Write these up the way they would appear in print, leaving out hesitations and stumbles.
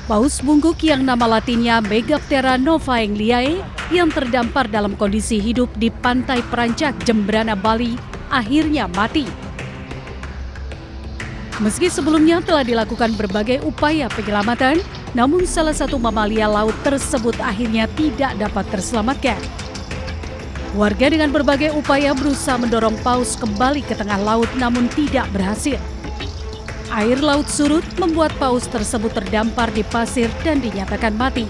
Paus bungkuk yang nama latinnya Megaptera novaengliae yang terdampar dalam kondisi hidup di pantai Perancak, Jembrana, Bali, akhirnya mati. Meski sebelumnya telah dilakukan berbagai upaya penyelamatan, namun salah satu mamalia laut tersebut akhirnya tidak dapat terselamatkan. Warga dengan berbagai upaya berusaha mendorong paus kembali ke tengah laut namun tidak berhasil. Air laut surut membuat paus tersebut terdampar di pasir dan dinyatakan mati.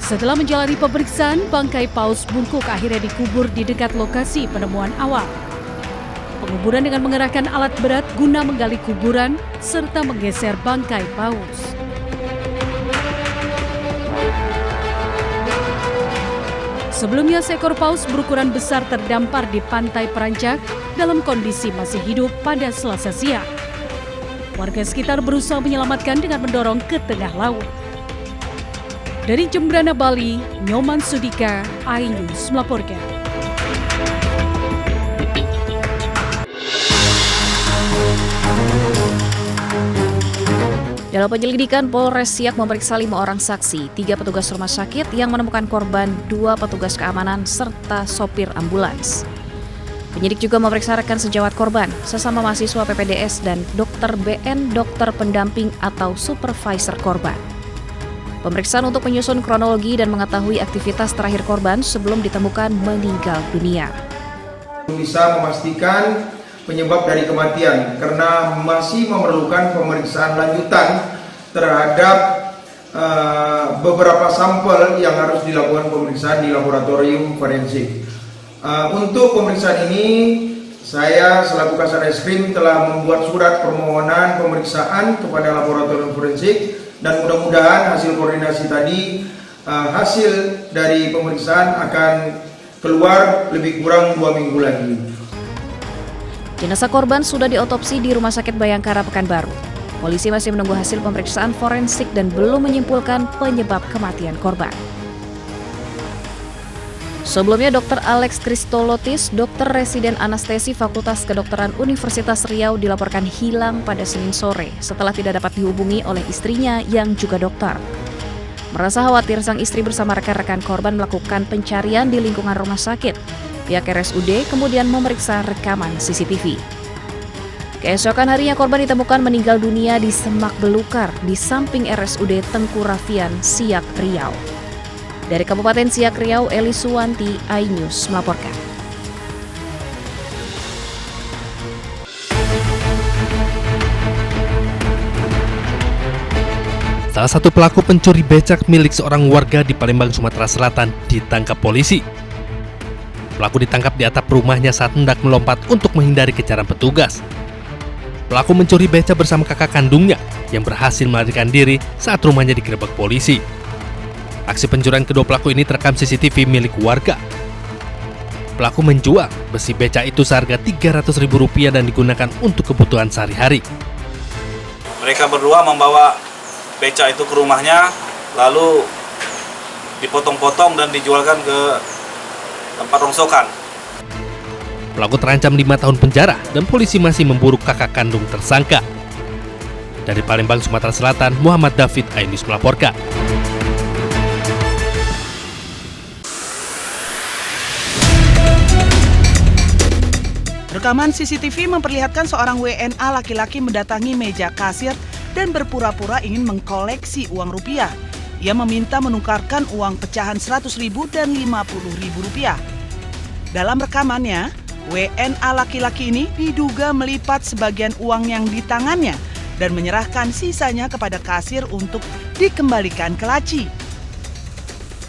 Setelah menjalani pemeriksaan, bangkai paus bungkuk akhirnya dikubur di dekat lokasi penemuan awal. Penguburan dengan mengerahkan alat berat guna menggali kuburan serta menggeser bangkai paus. Sebelumnya, seekor paus berukuran besar terdampar di pantai Perancak dalam kondisi masih hidup pada Selasa siang. Warga sekitar berusaha menyelamatkan dengan mendorong ke tengah laut. Dari Jembrana, Bali, Nyoman Sudika, iNews melaporkan. Dalam penyelidikan, Polres Siak memeriksa 5 orang saksi, 3 petugas rumah sakit yang menemukan korban, 2 petugas keamanan, serta sopir ambulans. Penyidik juga memeriksa rekan sejawat korban, sesama mahasiswa PPDS dan dokter BN, dokter pendamping atau supervisor korban. Pemeriksaan untuk menyusun kronologi dan mengetahui aktivitas terakhir korban sebelum ditemukan meninggal dunia. Bisa memastikan penyebab dari kematian karena masih memerlukan pemeriksaan lanjutan terhadap beberapa sampel yang harus dilakukan pemeriksaan di laboratorium forensik. Untuk pemeriksaan ini, saya selaku Kasareskrim telah membuat surat permohonan pemeriksaan kepada laboratorium forensik dan mudah-mudahan hasil koordinasi tadi, hasil dari pemeriksaan akan keluar lebih kurang 2 minggu lagi. Jenazah korban sudah diotopsi di Rumah Sakit Bayangkara, Pekanbaru. Polisi masih menunggu hasil pemeriksaan forensik dan belum menyimpulkan penyebab kematian korban. Sebelumnya, Dr. Alex Kristolotis, dokter residen anestesi Fakultas Kedokteran Universitas Riau dilaporkan hilang pada Senin sore setelah tidak dapat dihubungi oleh istrinya yang juga dokter. Merasa khawatir, sang istri bersama rekan-rekan korban melakukan pencarian di lingkungan rumah sakit. Pihak RSUD kemudian memeriksa rekaman CCTV. Keesokan harinya korban ditemukan meninggal dunia di semak belukar di samping RSUD Tengku Rafian, Siak, Riau. Dari Kabupaten Siak, Riau, Eli Suwanti, iNews melaporkan. Salah satu pelaku pencuri becak milik seorang warga di Palembang, Sumatera Selatan ditangkap polisi. Pelaku ditangkap di atap rumahnya saat hendak melompat untuk menghindari kejaran petugas. Pelaku mencuri becak bersama kakak kandungnya yang berhasil melarikan diri saat rumahnya digerebek polisi. Aksi pencurian kedua pelaku ini terekam CCTV milik warga. Pelaku menjual besi becak itu seharga Rp300.000 dan digunakan untuk kebutuhan sehari-hari. Mereka berdua membawa becak itu ke rumahnya, lalu dipotong-potong dan dijualkan ke tempat rongsokan. Pelaku terancam 5 tahun penjara dan polisi masih memburu kakak kandung tersangka. Dari Palembang, Sumatera Selatan, Muhammad David, iNews melaporkan. Rekaman CCTV memperlihatkan seorang WNA laki-laki mendatangi meja kasir dan berpura-pura ingin mengkoleksi uang rupiah. Ia meminta menukarkan uang pecahan Rp100.000 dan Rp50.000. Dalam rekamannya, WNA laki-laki ini diduga melipat sebagian uang yang di tangannya dan menyerahkan sisanya kepada kasir untuk dikembalikan ke laci.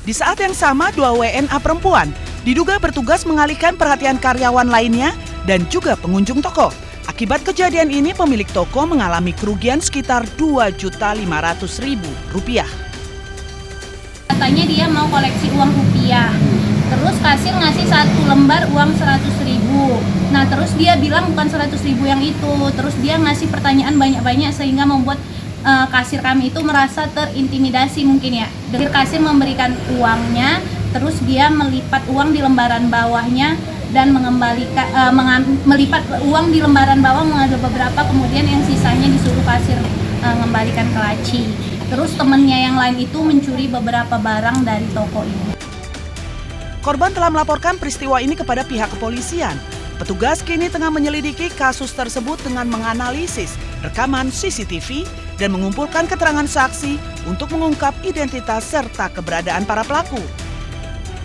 Di saat yang sama, 2 WNA perempuan diduga bertugas mengalihkan perhatian karyawan lainnya dan juga pengunjung toko. Akibat kejadian ini, pemilik toko mengalami kerugian sekitar Rp2.500.000. Katanya dia mau koleksi uang rupiah, terus kasir ngasih 1 lembar uang Rp100.000. Nah, terus dia bilang bukan Rp100.000 yang itu, terus dia ngasih pertanyaan banyak-banyak sehingga membuat kasir kami itu merasa terintimidasi mungkin ya. Dari kasir memberikan uangnya, terus dia melipat uang di lembaran bawahnya dan mengembalikan melipat uang di lembaran bawah mengambil beberapa, kemudian yang sisanya disuruh kasir mengembalikan ke laci. Terus temennya yang lain itu mencuri beberapa barang dari toko ini. Korban telah melaporkan peristiwa ini kepada pihak kepolisian. Petugas kini tengah menyelidiki kasus tersebut dengan menganalisis rekaman CCTV dan mengumpulkan keterangan saksi untuk mengungkap identitas serta keberadaan para pelaku.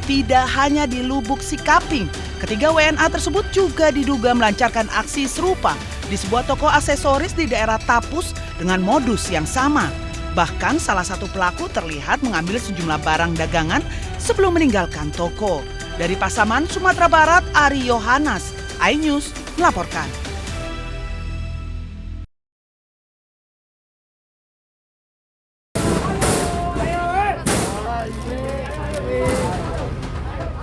Tidak hanya di Lubuk Sikaping, ketiga WNA tersebut juga diduga melancarkan aksi serupa di sebuah toko aksesoris di daerah Tapus dengan modus yang sama. Bahkan salah satu pelaku terlihat mengambil sejumlah barang dagangan sebelum meninggalkan toko. Dari Pasaman, Sumatera Barat, Ari Yohanes, iNews melaporkan.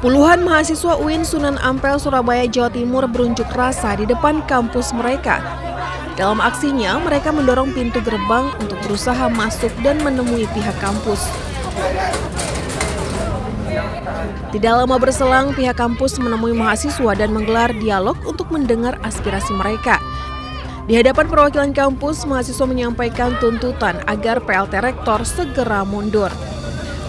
Puluhan mahasiswa UIN Sunan Ampel, Surabaya, Jawa Timur berunjuk rasa di depan kampus mereka. Dalam aksinya, mereka mendorong pintu gerbang untuk berusaha masuk dan menemui pihak kampus. Tidak lama berselang, pihak kampus menemui mahasiswa dan menggelar dialog untuk mendengar aspirasi mereka. Di hadapan perwakilan kampus, mahasiswa menyampaikan tuntutan agar PLT Rektor segera mundur.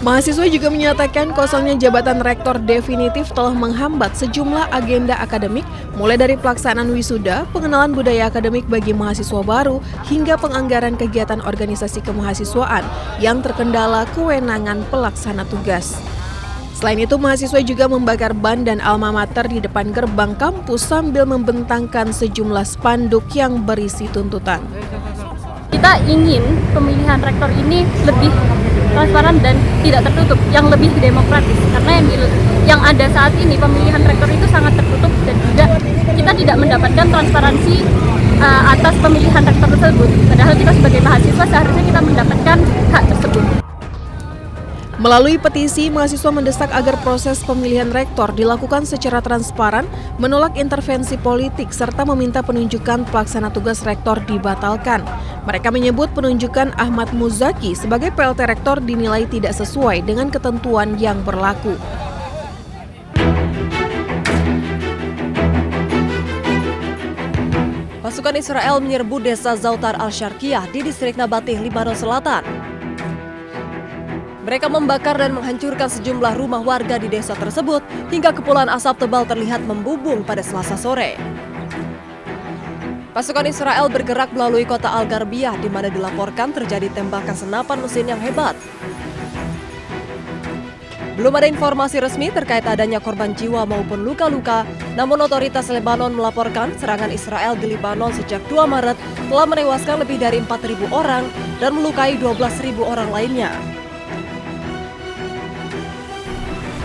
Mahasiswa juga menyatakan kosongnya jabatan rektor definitif telah menghambat sejumlah agenda akademik, mulai dari pelaksanaan wisuda, pengenalan budaya akademik bagi mahasiswa baru, hingga penganggaran kegiatan organisasi kemahasiswaan yang terkendala kewenangan pelaksana tugas. Selain itu, mahasiswa juga membakar ban dan alma mater di depan gerbang kampus sambil membentangkan sejumlah spanduk yang berisi tuntutan. Kita ingin pemilihan rektor ini lebih transparan dan tidak tertutup, yang lebih demokratis. Karena yang ada saat ini pemilihan rektor itu sangat tertutup dan juga kita tidak mendapatkan transparansi atas pemilihan rektor tersebut. Padahal kita sebagai mahasiswa seharusnya kita mendapatkan hak tersebut. Melalui petisi, mahasiswa mendesak agar proses pemilihan rektor dilakukan secara transparan, menolak intervensi politik, serta meminta penunjukan pelaksana tugas rektor dibatalkan. Mereka menyebut penunjukan Ahmad Muzaki sebagai PLT rektor dinilai tidak sesuai dengan ketentuan yang berlaku. Pasukan Israel menyerbu desa Zautar al-Syarqiyah di distrik Nabatih, Lebanon Selatan. Mereka membakar dan menghancurkan sejumlah rumah warga di desa tersebut hingga kepulan asap tebal terlihat membubung pada Selasa sore. Pasukan Israel bergerak melalui kota Al-Garbiyah di mana dilaporkan terjadi tembakan senapan mesin yang hebat. Belum ada informasi resmi terkait adanya korban jiwa maupun luka-luka, namun otoritas Lebanon melaporkan serangan Israel di Lebanon sejak 2 Maret telah menewaskan lebih dari 4.000 orang dan melukai 12.000 orang lainnya.